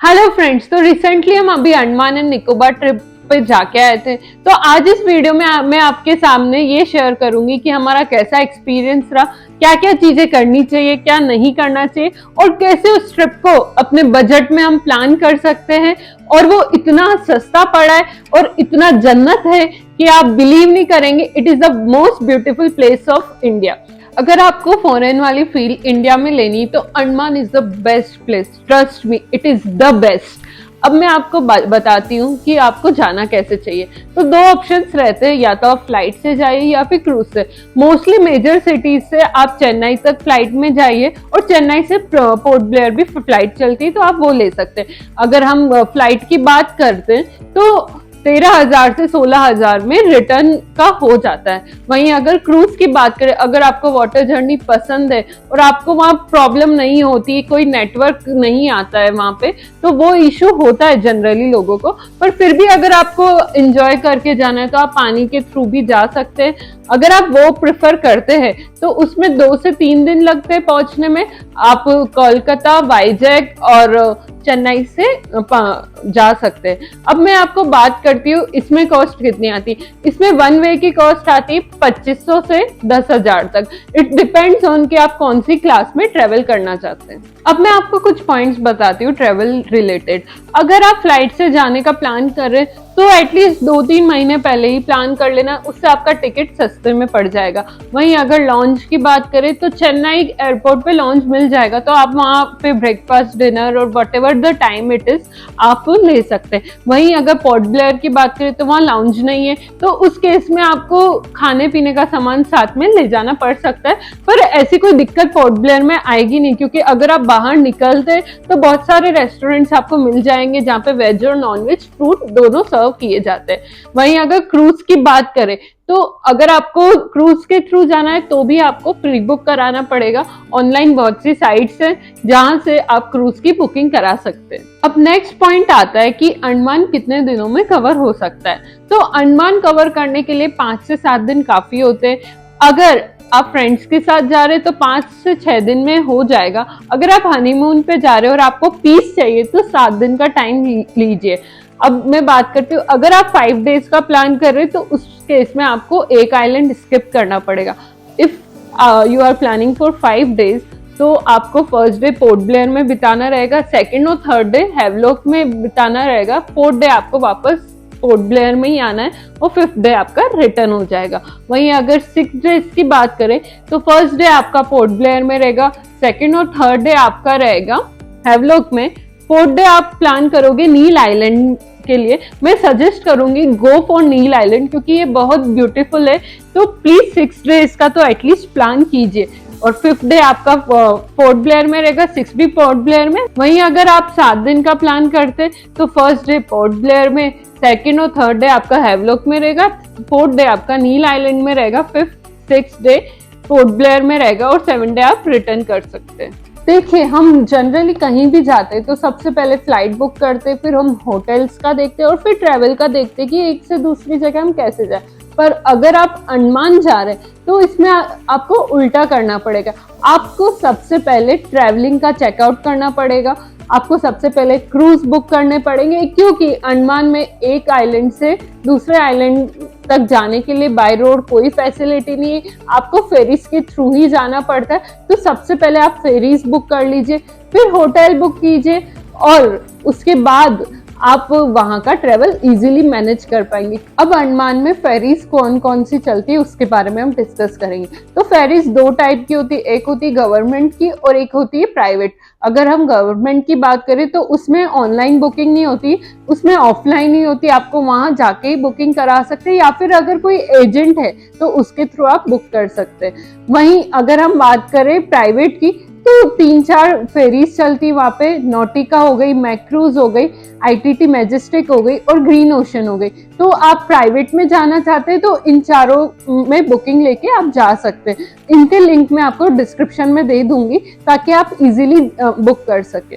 Hello friends, तो recently हम अभी अंडमान एंड निकोबार ट्रिप पे जाके आए थे। तो आज इस वीडियो में मैं आपके सामने ये शेयर करूंगी कि हमारा कैसा एक्सपीरियंस रहा, क्या क्या चीजें करनी चाहिए, क्या नहीं करना चाहिए और कैसे उस ट्रिप को अपने बजट में हम प्लान कर सकते हैं। और वो इतना सस्ता पड़ा है और इतना जन्नत है कि आप बिलीव नहीं करेंगे। It is the most beautiful place of India. अगर आपको फॉरेन वाली फील इंडिया में लेनी तो Andaman is the best place, trust me, it is the best. अब मैं आपको बताती हूँ कि आपको जाना कैसे चाहिए। तो दो ऑप्शंस रहते हैं, या तो आप फ्लाइट से जाइए या फिर क्रूज से। मोस्टली मेजर सिटीज से आप चेन्नई तक फ्लाइट में जाइए और चेन्नई से पोर्ट ब्लेयर भी फ्लाइट चलती है, तो आप वो ले सकते हैं। अगर हम फ्लाइट की बात करते हैं तो 13,000 से 16,000 में रिटर्न का हो जाता है। वहीं अगर क्रूज की बात करें, अगर आपको वाटर जर्नी पसंद है और आपको वहाँ प्रॉब्लम नहीं होती, कोई नेटवर्क नहीं आता है वहाँ पे, तो वो इशू होता है जनरली लोगों को। पर फिर भी अगर आपको एंजॉय करके जाना है तो आप पानी के थ्रू भी जा सकते हैं। अगर आप वो प्रेफर करते हैं तो उसमें 2 से 3 दिन लगते हैं पहुंचने में। आप कोलकाता, वाइजैक और चेन्नई से जा सकते हैं। अब मैं आपको बात करती हूँ इसमें कॉस्ट कितनी आती है। इसमें वन वे की कॉस्ट आती है 2500 से 10,000 तक। इट डिपेंड्स ऑन कि आप कौन सी क्लास में ट्रेवल करना चाहते हैं। अब मैं आपको कुछ पॉइंट्स बताती हूँ ट्रेवल रिलेटेड। अगर आप फ्लाइट से जाने का प्लान कर रहे हैं तो एटलीस्ट 2-3 महीने पहले ही प्लान कर लेना, उससे आपका टिकट सस्ते में पड़ जाएगा। वहीं अगर लॉन्च की बात करें तो चेन्नई एयरपोर्ट पे लॉन्च मिल जाएगा, तो आप वहाँ पे ब्रेकफास्ट, डिनर और what ever the time it is आप ले सकते हैं। वहीं अगर पोर्ट ब्लेयर की बात करें तो वहाँ लॉन्च नहीं है, तो उस केस में आपको खाने पीने का सामान साथ में ले जाना पड़ सकता है। पर ऐसी कोई दिक्कत पोर्ट ब्लेयर में आएगी नहीं, क्योंकि अगर आप बाहर निकलते तो बहुत सारे रेस्टोरेंट्स आपको मिल जाएंगे जहाँ पे वेज और नॉन वेज फूड दोनों सर्व किए जाते हैं। वहीं अगर क्रूज की बात करें तो अगर आपको क्रूज के थ्रू जाना है तो भी आपको प्री बुक कराना पड़ेगा। ऑनलाइन बहुत सी साइट्स हैं जहां से आप क्रूज की बुकिंग करा सकते हैं। अब नेक्स्ट पॉइंट आता है कि अंडमान कितने दिनों में कवर हो सकता है। तो अंडमान कवर करने के लिए 5 से 7 दिन काफी होते हैं। अगर आप फ्रेंड्स के साथ जा रहे हैं तो 5 से 6 दिन में हो जाएगा। अगर आप हनीमून पे जा रहे हो और आपको पीस चाहिए तो 7 दिन का टाइम लीजिए। अब मैं बात करती हूँ, अगर आप 5 डेज का प्लान कर रहे हैं तो उस केस में आपको एक आइलैंड स्किप करना पड़ेगा। If you are planning for 5 days तो आपको फर्स्ट डे पोर्ट ब्लेयर में बिताना रहेगा, सेकेंड और थर्ड डे हैवलॉक में बिताना रहेगा, फोर्थ डे आपको वापस पोर्ट ब्लेयर में ही आना है और 5th डे आपका रिटर्न हो जाएगा। वहीं अगर 6 डेज की बात करें तो फर्स्ट डे आपका पोर्ट ब्लेयर में रहेगा, सेकेंड और थर्ड डे आपका रहेगा हैवलॉक में, फोर्थ डे आप प्लान करोगे नील आइलैंड के लिए। मैं सजेस्ट करूंगी गो फॉर नील आइलैंड, क्योंकि ये बहुत ब्यूटीफुल है। तो प्लीज 6 डेज का तो एटलीस्ट प्लान कीजिए। और 5th डे आपका पोर्ट ब्लेयर में रहेगा, 6th भी पोर्ट ब्लेयर में। वहीं अगर आप 7 दिन का प्लान करते तो फर्स्ट डे पोर्ट ब्लेयर में, सेकेंड और थर्ड डे आपका हैवलॉक में रहेगा, फोर्थ डे आपका नील आइलैंड में रहेगा, 5th 6th day port Blair में रहेगा और 7th डे आप रिटर्न कर सकते हैं। देखिए, हम जनरली कहीं भी जाते हैं तो सबसे पहले फ्लाइट बुक करते, फिर हम होटल्स का देखते और फिर ट्रैवल का देखते कि एक से दूसरी जगह हम कैसे जाए। पर अगर आप अंडमान जा रहे हैं तो इसमें आपको उल्टा करना पड़ेगा। आपको सबसे पहले ट्रैवलिंग का चेकआउट करना पड़ेगा। आपको सबसे पहले क्रूज बुक करने पड़ेंगे, क्योंकि अंडमान में एक आइलैंड से दूसरे आइलैंड तक जाने के लिए बाय रोड कोई फैसिलिटी नहीं है, आपको फेरीज के थ्रू ही जाना पड़ता है। तो सबसे पहले आप फेरीज बुक कर लीजिए, फिर होटल बुक कीजिए और उसके बाद आप वहां का ट्रेवल इजीली मैनेज कर पाएंगे। अब अंडमान में फेरीज कौन कौन सी चलती है उसके बारे में हम डिस्कस करेंगे। तो फेरीज 2 टाइप की होती है, एक होती है गवर्नमेंट की और एक होती है प्राइवेट। अगर हम गवर्नमेंट की बात करें तो उसमें ऑनलाइन बुकिंग नहीं होती, उसमें ऑफलाइन ही होती है। आपको वहां जाके ही बुकिंग करा सकते हैं, या फिर अगर कोई एजेंट है तो उसके थ्रू आप बुक कर सकते हैं। वहीं अगर हम बात करें प्राइवेट की तो 3-4 फेरीज चलती वहां पे, नॉटिका हो गई, मैक्रूज हो गई, आईटीटी मैजेस्टिक हो गई और ग्रीन ओशन हो गई। तो आप प्राइवेट में जाना चाहते हैं तो इन चारों में बुकिंग लेके आप जा सकते हैं। इनके लिंक मैं आपको डिस्क्रिप्शन में दे दूंगी ताकि आप इजीली बुक कर सके।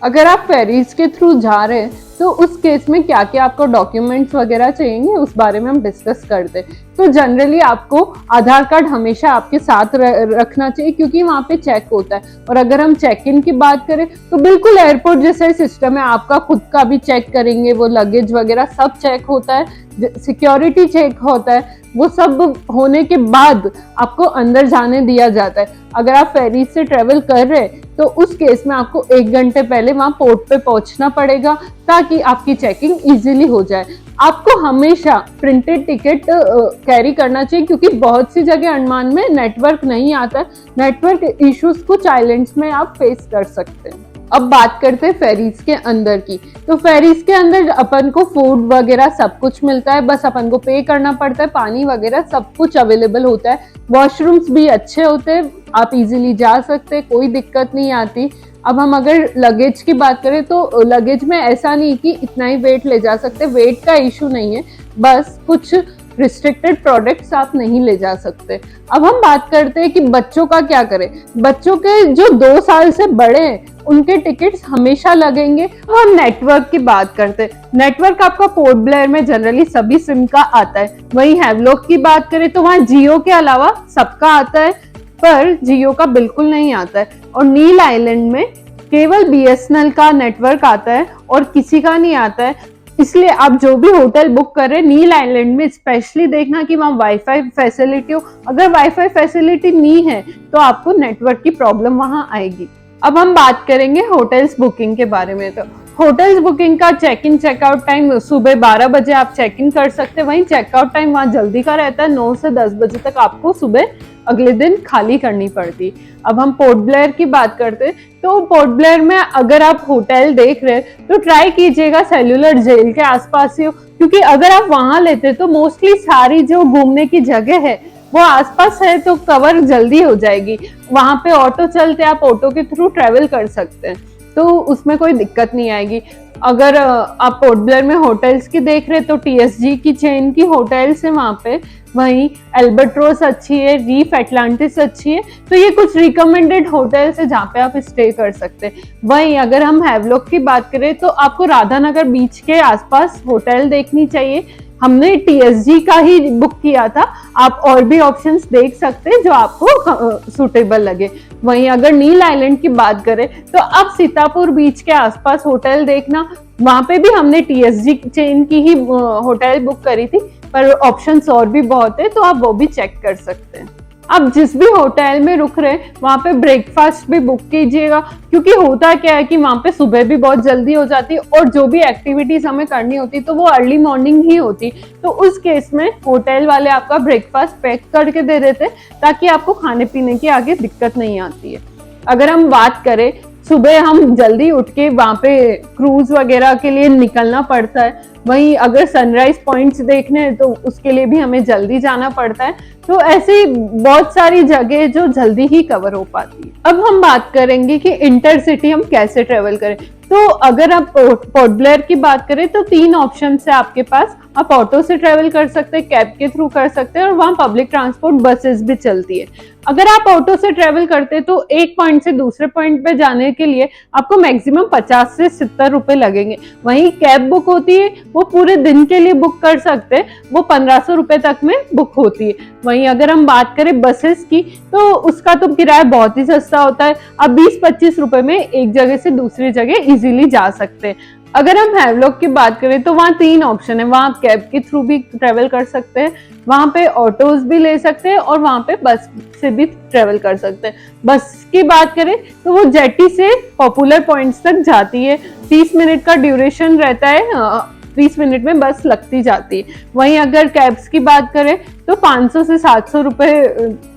अगर आप फेरीज के थ्रू जा रहे हैं तो उस केस में क्या क्या आपको डॉक्यूमेंट्स वगैरह चाहिए उस बारे में हम डिस्कस करते हैं। तो जनरली आपको आधार कार्ड हमेशा आपके साथ रखना चाहिए क्योंकि वहाँ पे चेक होता है। और अगर हम चेक इन की बात करें तो बिल्कुल एयरपोर्ट जैसा सिस्टम है, आपका खुद का भी चेक करेंगे, वो लगेज वगैरह सब चेक होता है, सिक्योरिटी चेक होता है, वो सब होने के बाद आपको अंदर जाने दिया जाता है। अगर आप फेरी से ट्रेवल कर रहे हैं तो उस केस में आपको 1 घंटे पहले वहां पोर्ट पे पहुंचना पड़ेगा ताकि आपकी चेकिंग इजीली हो जाए। आपको हमेशा प्रिंटेड टिकट कैरी करना चाहिए क्योंकि बहुत सी जगह अंडमान में नेटवर्क नहीं आता है। नेटवर्क इश्यूज कुछ आइलैंड्स में आप फेस कर सकते हैं। अब बात करते हैं फेरीज के अंदर की। तो फेरीज के अंदर अपन को फूड वगैरह सब कुछ मिलता है, बस अपन को पे करना पड़ता है। पानी वगैरह सब कुछ अवेलेबल होता है, वॉशरूम्स भी अच्छे होते हैं, आप इजीली जा सकते हैं, कोई दिक्कत नहीं आती। अब हम अगर लगेज की बात करें तो लगेज में ऐसा नहीं कि इतना ही वेट ले जा सकते, वेट का इशू नहीं है, बस कुछ रिस्ट्रिक्टेड प्रोडक्ट्स आप नहीं ले जा सकते। अब हम बात करते हैं कि बच्चों का क्या करें। बच्चों के जो 2 साल से बड़े हैं उनके टिकट्स हमेशा लगेंगे। अब हम नेटवर्क की बात करते हैं। नेटवर्क आपका पोर्ट ब्लेयर में जनरली सभी सिम का आता है। वहीं हैवलॉक की बात करें तो वहाँ जियो के अलावा सबका आता है, पर जियो का बिल्कुल नहीं आता है। और नील आइलैंड में केवल BSNL का नेटवर्क आता है और किसी का नहीं आता है। इसलिए आप जो भी होटल बुक कर रहे हैं नील आइलैंड में स्पेशली देखना कि वहाँ वाईफाई फैसिलिटी हो। अगर वाईफाई फैसिलिटी नहीं है तो आपको नेटवर्क की प्रॉब्लम वहाँ आएगी। अब हम बात करेंगे होटल्स बुकिंग के बारे में। तो होटल्स बुकिंग का चेक इन चेकआउट टाइम सुबह 12 बजे आप चेक इन कर सकते हैं। वहीं चेकआउट टाइम वहाँ जल्दी का रहता है, 9 से 10 बजे तक आपको सुबह अगले दिन खाली करनी पड़ती। अब हम पोर्ट ब्लेयर की बात करते हैं। तो पोर्ट ब्लेयर में अगर आप होटल देख रहे हैं तो ट्राई कीजिएगा सेल्यूलर जेल के आसपास ही हो, क्योंकि अगर आप वहां लेते तो मोस्टली सारी जो घूमने की जगह है वो आसपास है तो कवर जल्दी हो जाएगी। वहां पे ऑटो चलते, आप ऑटो के थ्रू ट्रेवल कर सकते हैं, तो उसमें कोई दिक्कत नहीं आएगी। अगर आप पोर्ट ब्लेयर में होटल्स की देख रहे तो TSG की चेन की होटल्स है वहां पे, वहीं एल्बर्ट्रोस अच्छी है, रीफ एटलांटिस अच्छी है, तो ये कुछ रिकमेंडेड होटल्स है जहाँ पे आप स्टे कर सकते हैं। वहीं अगर हम हैवलॉक की बात करें तो आपको राधानगर बीच के आसपास होटल देखनी चाहिए। हमने TSG का ही बुक किया था, आप और भी ऑप्शंस देख सकते हैं जो आपको सुटेबल लगे। वहीं अगर नील आइलैंड की बात करें तो आप सीतापुर बीच के आसपास होटल देखना, वहां पे भी हमने TSG चेन की ही होटल बुक करी थी, पर ऑप्शंस और भी बहुत है तो आप वो भी चेक कर सकते हैं। आप जिस भी होटल में रुक रहे हैं वहां पे ब्रेकफास्ट भी बुक कीजिएगा, क्योंकि होता क्या है कि वहां पे सुबह भी बहुत जल्दी हो जाती है और जो भी एक्टिविटीज हमें करनी होती तो वो अर्ली मॉर्निंग ही होती, तो उस केस में होटल वाले आपका ब्रेकफास्ट पैक करके दे देते ताकि आपको खाने पीने की आगे दिक्कत नहीं आती है। अगर हम बात करें सुबह हम जल्दी उठ के वहां पे क्रूज वगैरह के लिए निकलना पड़ता है, वहीं अगर सनराइज पॉइंट्स देखने हैं तो उसके लिए भी हमें जल्दी जाना पड़ता है, तो ऐसी बहुत सारी जगह जो जल्दी ही कवर हो पाती है। अब हम बात करेंगे कि इंटरसिटी हम कैसे ट्रेवल करें। तो अगर आप पोर्ट ब्लेयर की बात करें तो 3 ऑप्शन है आपके पास। आप ऑटो से ट्रेवल कर सकते हैं, कैब के थ्रू कर सकते हैं और वहाँ पब्लिक ट्रांसपोर्ट बसेस भी चलती है। अगर आप ऑटो से ट्रेवल करते हैं तो एक पॉइंट से दूसरे पॉइंट पे जाने के लिए आपको मैक्सिमम 50 से 70 रुपए लगेंगे। वहीं कैब बुक होती है वो पूरे दिन के लिए बुक कर सकते हैं, वो 1500 रुपए तक में बुक होती है। वहीं अगर हम बात करें बसेस की तो उसका तो किराया बहुत ही सस्ता होता है, आप 20-25 रुपए में एक जगह से दूसरी जगह इजीली जा सकते हैं। अगर हम हैवलॉक की बात करें तो वहाँ 3 ऑप्शन है, वहाँ आप कैब के थ्रू भी ट्रेवल कर सकते हैं, वहाँ पे ऑटोज भी ले सकते हैं और वहाँ पे बस से भी ट्रेवल कर सकते हैं। बस की बात करें तो वो जेटी से पॉपुलर पॉइंट्स तक जाती है, 30 मिनट का ड्यूरेशन रहता है, 20 मिनट में बस लगती जाती है। वहीं अगर कैब्स की बात करें तो 500 से 700 रुपए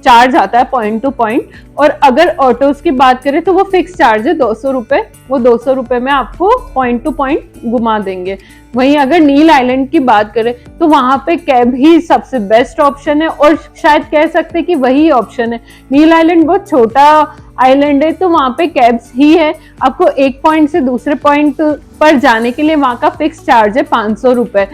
चार्ज आता है पॉइंट टू पॉइंट, और अगर ऑटोज की बात करें तो वो फिक्स चार्ज है 200 रुपए, वो 200 रुपए में आपको पॉइंट टू पॉइंट घुमा देंगे। वहीं अगर नील आइलैंड की बात करें तो वहां पे कैब ही सबसे बेस्ट ऑप्शन है और शायद कह सकते हैं कि वही ऑप्शन है। नील आइलैंड बहुत छोटा आइलैंड है तो वहां पे कैब्स ही है, आपको एक पॉइंट से दूसरे पॉइंट पर जाने के लिए वहां का फिक्स चार्ज है 500 रुपए।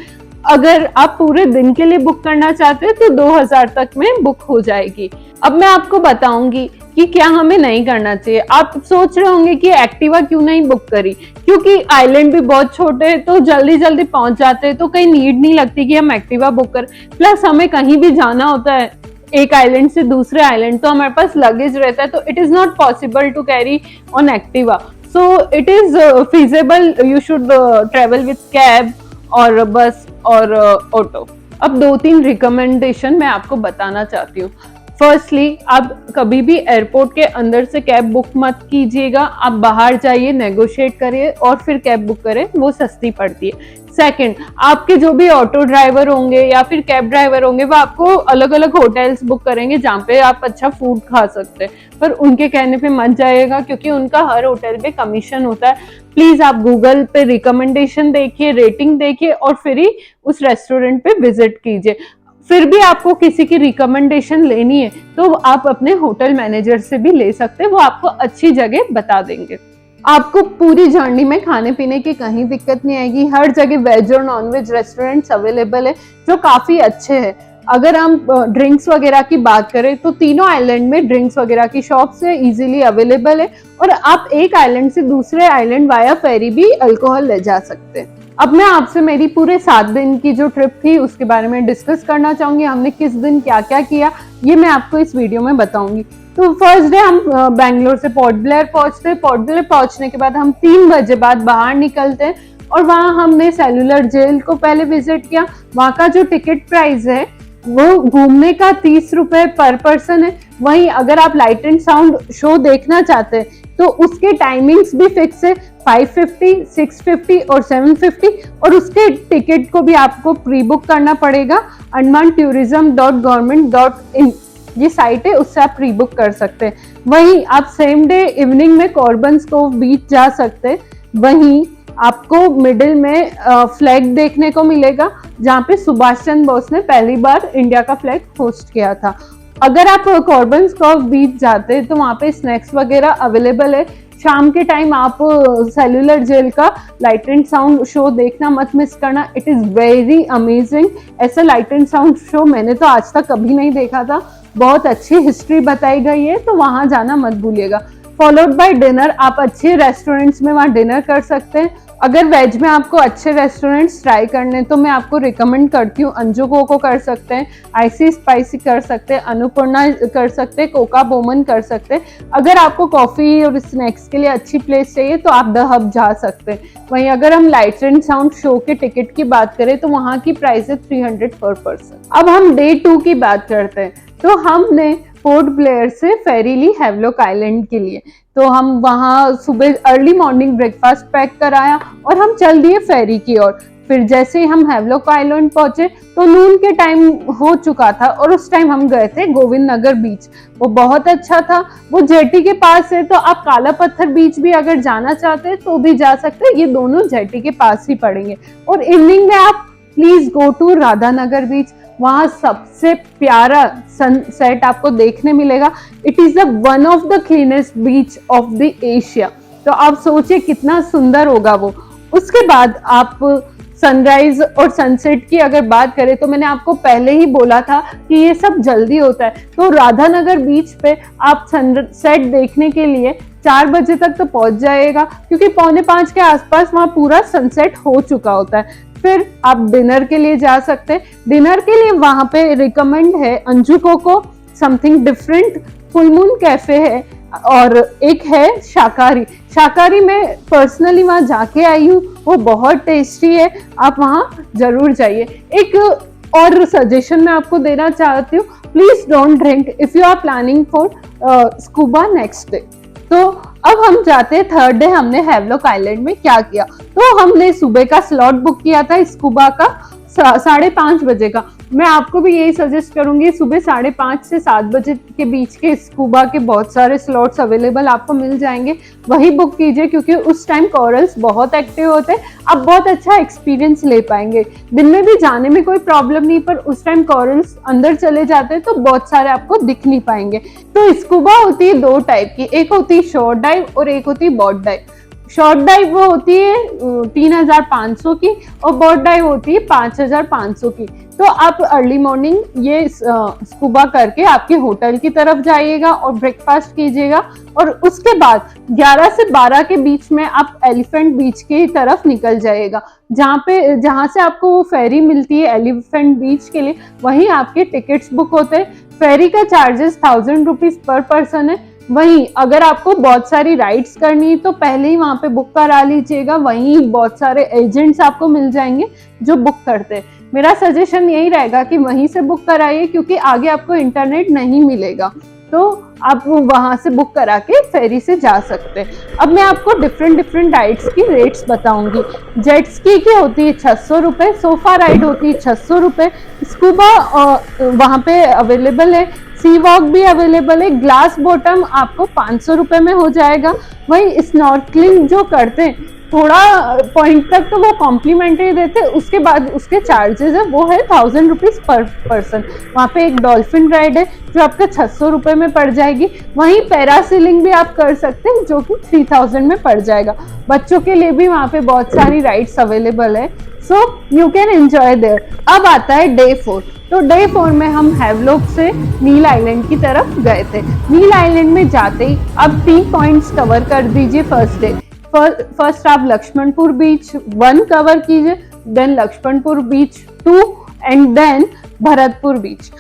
अगर आप पूरे दिन के लिए बुक करना चाहते हैं तो 2000 तक में बुक हो जाएगी। अब मैं आपको बताऊंगी कि कि क्या हमें नहीं करना चाहिए। आप सोच रहे होंगे कि एक्टिवा क्यों नहीं बुक करी, क्योंकि आइलैंड भी बहुत छोटे हैं तो जल्दी जल्दी पहुंच जाते हैं, तो कहीं नीड नहीं लगती कि हम एक्टिवा बुक करें। प्लस हमें कहीं भी जाना होता है एक आइलैंड से दूसरे आइलैंड, तो हमारे पास लगेज रहता है, तो it is not possible to carry on Activa. So it is feasible, you should travel with cab और बस और ऑटो। अब 2-3 रिकमेंडेशन मैं आपको बताना चाहती हूँ। फर्स्टली, आप कभी भी एयरपोर्ट के अंदर से कैब बुक मत कीजिएगा, आप बाहर जाइए, नेगोशिएट करिए और फिर कैब बुक करें, वो सस्ती पड़ती है। सेकंड, आपके जो भी ऑटो ड्राइवर होंगे या फिर कैब ड्राइवर होंगे वो आपको अलग अलग होटल्स बुक करेंगे जहाँ पे आप अच्छा फूड खा सकते हैं, पर उनके कहने पे मत जाइएगा क्योंकि उनका हर होटल पे कमीशन होता है। प्लीज आप गूगल पे रिकमेंडेशन देखिए, रेटिंग देखिए और फिर ही उस रेस्टोरेंट पे विजिट कीजिए। फिर भी आपको किसी की रिकमेंडेशन लेनी है तो आप अपने होटल मैनेजर से भी ले सकते हैं, वो आपको अच्छी जगह बता देंगे। आपको पूरी जर्नी में खाने पीने की कहीं दिक्कत नहीं आएगी, हर जगह वेज और नॉन वेज रेस्टोरेंट्स अवेलेबल है जो काफी अच्छे हैं। अगर हम ड्रिंक्स वगैरह की बात करें तो तीनों आइलैंड में ड्रिंक्स वगैरह की शॉप्स है, इजीली अवेलेबल है और आप एक आइलैंड से दूसरे आइलैंड वाया फेरी भी अल्कोहल ले जा सकते हैं। अब मैं आपसे मेरी पूरे 7 दिन की जो ट्रिप थी उसके बारे में डिस्कस करना चाहूंगी। हमने किस दिन क्या क्या किया ये मैं आपको इस वीडियो में बताऊंगी। तो फर्स्ट डे हम बैंगलोर से पोर्ट ब्लेयर पहुंचते हैं। पोर्ट ब्लेयर पहुंचने के बाद हम 3 बजे बाद बाहर निकलते हैं और वहां हमने सेलुलर जेल को पहले विजिट किया। वहां का जो टिकट प्राइस है वो घूमने का 30 रुपए पर पर्सन है। वहीं अगर आप लाइट एंड साउंड शो देखना चाहते हैं तो उसके टाइमिंग्स भी फिक्स है, 550, 650 और 750 और उसके टिकट को भी आपको प्री बुक करना पड़ेगा। anmantourism.government.in ये साइट है, उससे आप प्री बुक कर सकते हैं। वहीं आप सेम डे इवनिंग में कॉर्बन्स कोव बीच जा सकते हैं। वहीं आपको मिडिल में फ्लैग देखने को मिलेगा जहाँ पे सुभाष चंद्र बोस ने पहली बार इंडिया का फ्लैग होस्ट किया था। अगर आप कॉर्बन्स कोव बीच जाते हैं तो वहाँ पे स्नैक्स वगैरह अवेलेबल है। शाम के टाइम आप सेलुलर जेल का लाइट एंड साउंड शो देखना मत मिस करना, इट इज वेरी अमेजिंग। ऐसा लाइट एंड साउंड शो मैंने तो आज तक कभी नहीं देखा था, बहुत अच्छी हिस्ट्री बताई गई है, तो वहां जाना मत भूलिएगा। फॉलोड बाय डिनर, आप अच्छे रेस्टोरेंट्स में वहां डिनर कर सकते हैं। अगर वेज में आपको अच्छे रेस्टोरेंट्स ट्राई करने तो मैं आपको रिकमेंड करती हूँ, अंजुको को कर सकते हैं, आईसी स्पाइसी कर सकते हैं, अन्नपूर्णा कर सकते हैं, कोका बोमन कर सकते हैं। अगर आपको कॉफी और स्नैक्स के लिए अच्छी प्लेस चाहिए तो आप द हब जा सकते हैं। वहीं अगर हम लाइट एंड साउंड शो के टिकट की बात करें तो वहाँ की प्राइस है 300 पर पर्सन। अब हम डे 2 की बात करते हैं। तो हमने पोर्ट ब्लेयर से फेरी ली हैवलॉक आइलैंड के लिए। तो हम वहां सुबह अर्ली मॉर्निंग ब्रेकफास्ट पैक कराया और हम चल दिए फेरी की ओर। फिर जैसे ही हम हैवलॉक आइलैंड पहुंचे तो नून के टाइम हो चुका था और उस टाइम हम गए थे गोविंद नगर बीच। वो बहुत अच्छा था, वो जेटी के पास है, तो आप काला पत्थर बीच भी अगर जाना चाहते हैं तो भी जा सकते हैं, ये दोनों जेटी के पास ही पड़ेंगे। और इवनिंग में आप प्लीज गो टू राधानगर बीच, वहां सबसे प्यारा सनसेट आपको देखने मिलेगा। It is one of the cleanest beach of the Asia. तो आप सोचिए कितना सुंदर होगा वो। उसके बाद आप सनराइज और सनसेट की अगर बात करें तो मैंने आपको पहले ही बोला था कि ये सब जल्दी होता है। तो राधानगर बीच पे आप सनसेट देखने के लिए 4 बजे तक तो पहुंच जाएगा, क्योंकि 4:45 के आसपास वहां पूरा सनसेट हो चुका होता है। फिर आप डिनर के लिए जा सकते हैं। डिनर के लिए वहां पे रिकमेंड है अंजुको को, something different, full moon cafe है और एक है शाकाहारी। शाकाहारी में पर्सनली वहां जाके आई हूँ, वो बहुत टेस्टी है, आप वहां जरूर जाइए। एक और सजेशन मैं आपको देना चाहती हूँ, please don't drink if you are planning for scuba next day. तो अब हम जाते हैं थर्ड डे। हमने हैवलॉक आइलैंड में क्या किया, तो हमने सुबह का स्लॉट बुक किया था स्कूबा का 5:30 बजे का। मैं आपको भी यही सजेस्ट करूंगी, सुबह 5:30 से 7 बजे के बीच के स्कूबा के बहुत सारे स्लॉट्स अवेलेबल आपको मिल जाएंगे, वही बुक कीजिए, क्योंकि उस टाइम कॉरल्स बहुत एक्टिव होते हैं, आप बहुत अच्छा एक्सपीरियंस ले पाएंगे। दिन में भी जाने में कोई प्रॉब्लम नहीं, पर उस टाइम कॉरल्स अंदर चले जाते हैं तो बहुत सारे आपको दिख नहीं पाएंगे। तो स्कूबा होती है 2 टाइप की, एक होती है शॉर्ट डाइव और एक होती है बॉट डाइव। शॉर्ट डाइव वो होती है 3,500 की और बोट डाइव होती है 5,500 की। तो आप अर्ली मॉर्निंग ये स्कूबा करके आपके होटल की तरफ जाइएगा और ब्रेकफास्ट कीजिएगा और उसके बाद 11 से 12 के बीच में आप एलिफेंट बीच की तरफ निकल जाइएगा, जहाँ से आपको वो फेरी मिलती है एलिफेंट बीच के लिए, वहीं आपके टिकट्स बुक होते हैं। फेरी का चार्जेस 1,000 रुपीज पर पर्सन है। वहीं अगर आपको बहुत सारी राइड्स करनी है तो पहले ही वहां पे बुक करा लीजिएगा, वहीं बहुत सारे एजेंट्स आपको मिल जाएंगे जो बुक करते हैं। मेरा सजेशन यही रहेगा कि वहीं से बुक कराइए, क्योंकि आगे आपको इंटरनेट नहीं मिलेगा, तो आप वहां से बुक करा के फेरी से जा सकते हैं। अब मैं आपको डिफरेंट राइड्स की रेट्स बताऊंगी। जेट स्की की होती है 600 रुपये, सोफा राइड होती है 600 रुपये, स्कूबा वहां पे अवेलेबल है, सी वॉक भी अवेलेबल है, ग्लास बॉटम आपको 500 रुपये में हो जाएगा। वहीं स्नॉर्कलिंग जो करते हैं थोड़ा पॉइंट तक तो वो कॉम्प्लीमेंट्री देते, उसके बाद उसके चार्जेस है वो है 1,000 रुपीज पर पर्सन। वहाँ पे एक डॉल्फिन राइड है जो आपका 600 रुपये में पड़ जाएगी। वहीं पैरासीलिंग भी आप कर सकते हैं जो कि 3,000 में पड़ जाएगा। बच्चों के लिए भी वहाँ पे बहुत सारी राइड्स अवेलेबल है, so you can enjoy there. अब आता है डे 4। तो डे 4 में हम हैवलॉक से नील आइलैंड की तरफ गए थे। नील आइलैंड में जाते ही अब 3 पॉइंट्स कवर कर दीजिए फर्स्ट डे। फर्स्ट आप लक्ष्मणपुर बीच 1 कवर कीजिए, then Laxmanpur beach 2 and then Bharatpur beach.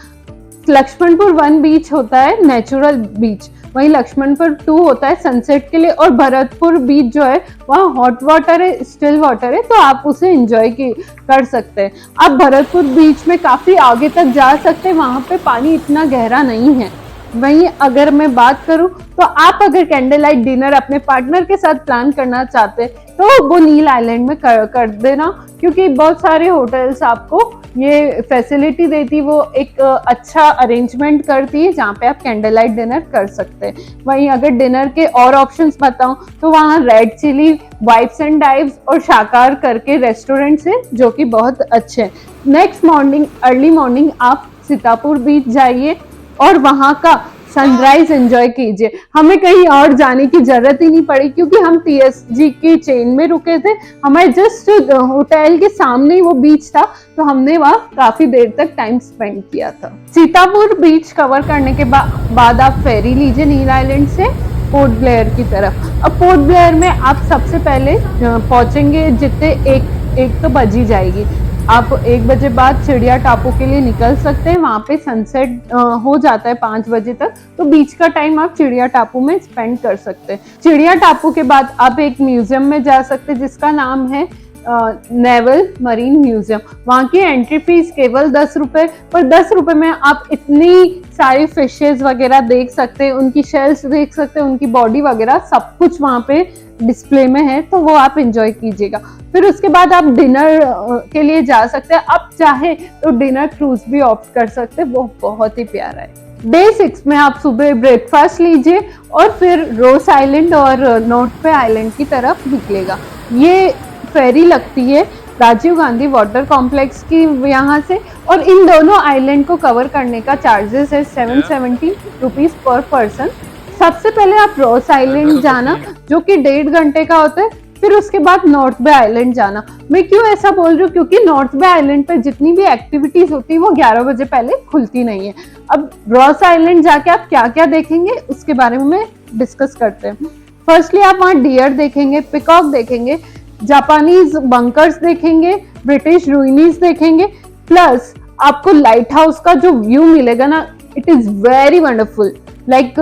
Laxmanpur 1 beach होता है नेचुरल बीच, वहीं लक्ष्मणपुर 2 होता है सनसेट के लिए, और भरतपुर बीच जो है वहाँ हॉट वाटर है, स्टिल वाटर है, तो आप उसे एंजॉय कर सकते हैं। आप भरतपुर बीच में काफी आगे तक जा सकते हैं, वहां पे पानी इतना गहरा नहीं है। वहीं अगर मैं बात करूं तो आप अगर कैंडल लाइट डिनर अपने पार्टनर के साथ प्लान करना चाहते हैं तो वो नील आइलैंड में कर देना, क्योंकि बहुत सारे होटल्स आपको ये फैसिलिटी देती, वो एक अच्छा अरेंजमेंट करती है जहाँ पे आप कैंडल लाइट डिनर कर सकते हैं। वहीं अगर डिनर के और ऑप्शंस बताऊं तो वहाँ red chilli, vibes and dives और शाकार करके रेस्टोरेंट्स हैं जो कि बहुत अच्छे हैं। नेक्स्ट मॉर्निंग अर्ली मॉर्निंग आप सीतापुर बीच जाइए और वहां का सनराइज एंजॉय कीजिए। हमें कहीं और जाने की जरूरत ही नहीं पड़ी, क्योंकि हम TSG की चेन में रुके थे, हमारे जस्ट होटल के सामने ही वो बीच था, तो हमने वहाँ काफी देर तक टाइम स्पेंड किया था। सीतापुर बीच कवर करने के बाद आप फेरी लीजिए नील आइलैंड से पोर्ट ब्लेयर की तरफ। अब पोर्ट ब्लेयर में आप सबसे पहले पहुंचेंगे जितने एक तो बजी जाएगी। आप 1 बजे बाद चिड़िया टापू के लिए निकल सकते हैं, वहाँ पे सनसेट हो जाता है 5 बजे तक, तो बीच का टाइम आप चिड़िया टापू में स्पेंड कर सकते हैं। चिड़िया टापू के बाद आप एक म्यूजियम में जा सकते हैं जिसका नाम है नेवल मरीन म्यूजियम। वहाँ की एंट्री फीस केवल 10 रुपए, पर 10 रुपए में आप इतनी सारी फिशेस वगैरह देख सकते हैं, उनकी शेल्स देख सकते हैं, उनकी बॉडी वगैरह सब कुछ वहाँ पे डिस्प्ले में है, तो वो आप एंजॉय कीजिएगा। फिर उसके बाद आप डिनर के लिए जा सकते हैं, आप चाहे तो डिनर क्रूज भी ऑप्ट कर सकते हैं, वो बहुत ही प्यारा है। डे 6 में आप सुबह ब्रेकफास्ट लीजिए और फिर रोस आइलैंड और नॉर्थ पे आइलैंड की तरफ निकलेगा। ये फेरी लगती है राजीव गांधी वाटर कॉम्प्लेक्स की यहाँ से, और इन दोनों आइलैंड को कवर करने का चार्जेस है 770 रुपीज पर पर्सन। सबसे पहले आप रॉस आइलैंड जाना जो कि 1.5 घंटे का होता है, फिर उसके बाद नॉर्थ बे आइलैंड जाना। मैं क्यों ऐसा बोल रही हूँ, क्योंकि नॉर्थ बे आइलैंड पे जितनी भी एक्टिविटीज होती है वो 11 बजे पहले खुलती नहीं है। अब रॉस आइलैंड जाके आप क्या क्या देखेंगे उसके बारे में डिस्कस करते हैं। फर्स्टली आप वहाँ डियर देखेंगे, पिकॉक देखेंगे, जापानीज बंकर्स देखेंगे, ब्रिटिश रूइनीज देखेंगे, प्लस आपको लाइट हाउस का जो व्यू मिलेगा ना, it is very wonderful. Like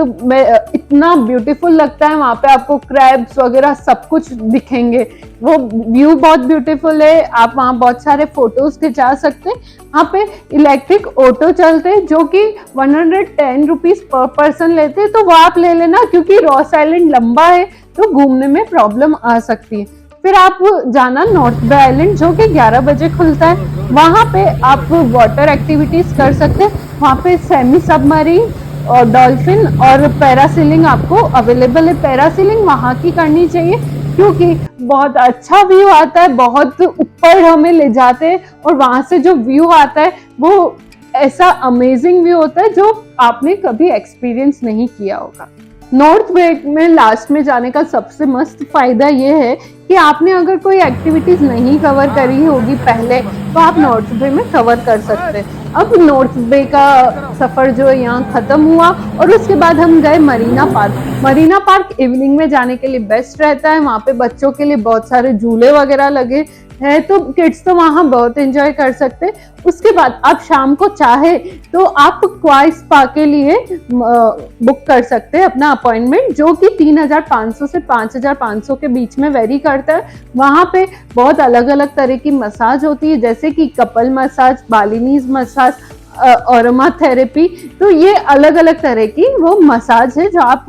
इतना ब्यूटीफुल लगता है, वहां पे आपको क्रैब्स वगैरह सब कुछ दिखेंगे, वो व्यू बहुत ब्यूटीफुल है। आप वहाँ बहुत सारे फोटोज खिंचा सकते हैं। वहाँ पे इलेक्ट्रिक ऑटो चलते हैं जो कि 110 रुपीज पर पर्सन लेते हैं, तो वो आप ले लेना, क्योंकि रॉस आइलैंड लंबा है तो घूमने में प्रॉब्लम आ सकती है। फिर आप जाना नॉर्थ बे आइलैंड जो कि 11 बजे खुलता है, वहां पे आप वाटर एक्टिविटीज कर सकते हैं। वहां पे सेमी सबमरीन और डॉल्फिन और पैरासीलिंग आपको अवेलेबल है। पैरासीलिंग वहां की करनी चाहिए क्योंकि बहुत अच्छा व्यू आता है, बहुत ऊपर हमें ले जाते हैं और वहां से जो व्यू आता है वो ऐसा अमेजिंग व्यू होता है जो आपने कभी एक्सपीरियंस नहीं किया होगा। नॉर्थ बे में लास्ट में जाने का सबसे मस्त फायदा ये है कि आपने अगर कोई एक्टिविटीज नहीं कवर करी होगी पहले तो आप नॉर्थ बे में कवर कर सकते हैं। अब नॉर्थ बे का सफर जो है यहाँ खत्म हुआ और उसके बाद हम गए Marina park. Marina park evening में जाने के लिए बेस्ट रहता है, वहाँ पे बच्चों के लिए बहुत सारे झूले वगैरह लगे है तो किड्स तो वहाँ बहुत एंजॉय कर सकते हैं। उसके बाद आप शाम को चाहे तो आप क्वाई स्पा के लिए बुक कर सकते हैं अपना अपॉइंटमेंट, जो कि 3,500 से 5,500 के बीच में वेरी करता है। वहाँ पे बहुत अलग अलग तरह की मसाज होती है, जैसे कि couple massage, Balinese massage, aroma therapy. तो ये अलग अलग तरह की वो मसाज है जो आप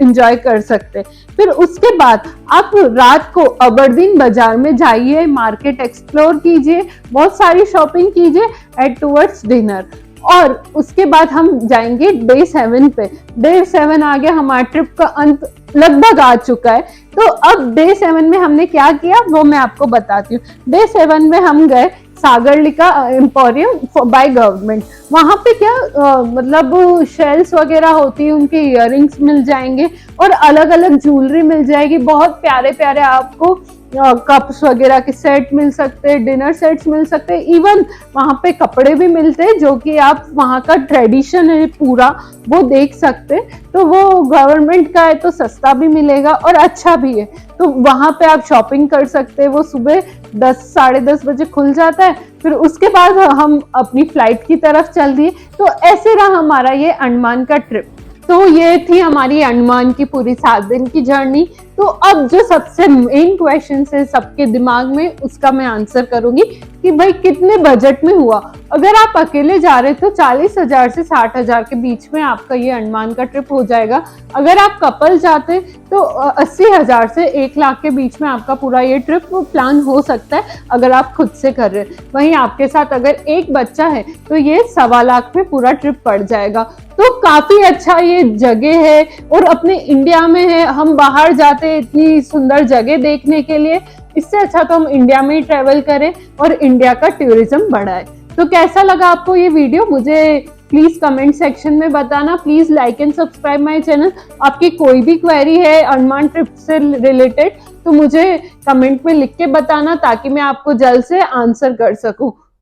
इंजॉय कर सकते हैं। फिर उसके बाद आप रात को अबरदीन बाजार में जाइए, मार्केट एक्सप्लोर कीजिए, बहुत सारी शॉपिंग कीजिए एट टुवर्ड्स डिनर। और उसके बाद हम जाएंगे डे 7 पे। डे 7 आ गया, हमारा ट्रिप का अंत लगभग आ चुका है। तो अब डे 7 में हमने क्या किया वो मैं आपको बताती हूँ। डे 7 में हम गए सागरलिका एम्पोरियम बाय गवर्नमेंट। वहां पे क्या मतलब शेल्स वगैरह होती है, उनके इयररिंग्स मिल जाएंगे और अलग अलग ज्वेलरी मिल जाएगी। बहुत प्यारे प्यारे आपको कप्स वगैरह के सेट मिल सकते हैं, डिनर सेट्स मिल सकते हैं, इवन वहां पे कपड़े भी मिलते हैं जो कि आप वहां का ट्रेडिशन है पूरा वो देख सकते हैं। तो वो गवर्नमेंट का है तो सस्ता भी मिलेगा और अच्छा भी है, तो वहां पे आप शॉपिंग कर सकते हैं। वो सुबह 10 साढ़े 10 बजे खुल जाता है। फिर उसके बाद हम अपनी फ्लाइट की तरफ चल दिए। तो ऐसे रहा हमारा ये अंडमान का ट्रिप। तो ये थी हमारी अंडमान की पूरी 7 दिन की जर्नी। तो अब जो सबसे मेन क्वेश्चन है सबके दिमाग में, उसका मैं आंसर करूंगी कि भाई कितने बजट में हुआ। अगर आप अकेले जा रहे तो 40,000 से 60,000 के बीच में आपका ये अंडमान का ट्रिप हो जाएगा। अगर आप कपल जाते तो 80,000 से 1 लाख के बीच में आपका पूरा ये ट्रिप प्लान हो सकता है अगर आप खुद से कर रहे हैं। वहीं आपके साथ अगर एक बच्चा है तो ये 1.25 लाख में पूरा ट्रिप पड़ जाएगा। तो काफी अच्छा ये जगह है और अपने इंडिया में है। हम बाहर जाते इतनी सुंदर जगह देखने के लिए, इससे अच्छा तो हम इंडिया में ही ट्रेवल करें और इंडिया का टूरिज्म बढ़ाए। तो कैसा लगा आपको ये वीडियो मुझे प्लीज कमेंट सेक्शन में बताना। Please like and subscribe my channel. आपकी कोई भी क्वेरी है अंडमान ट्रिप से रिलेटेड तो मुझे कमेंट में लिख के बताना ताकि मैं आपको जल्द से आंसर कर सकूं।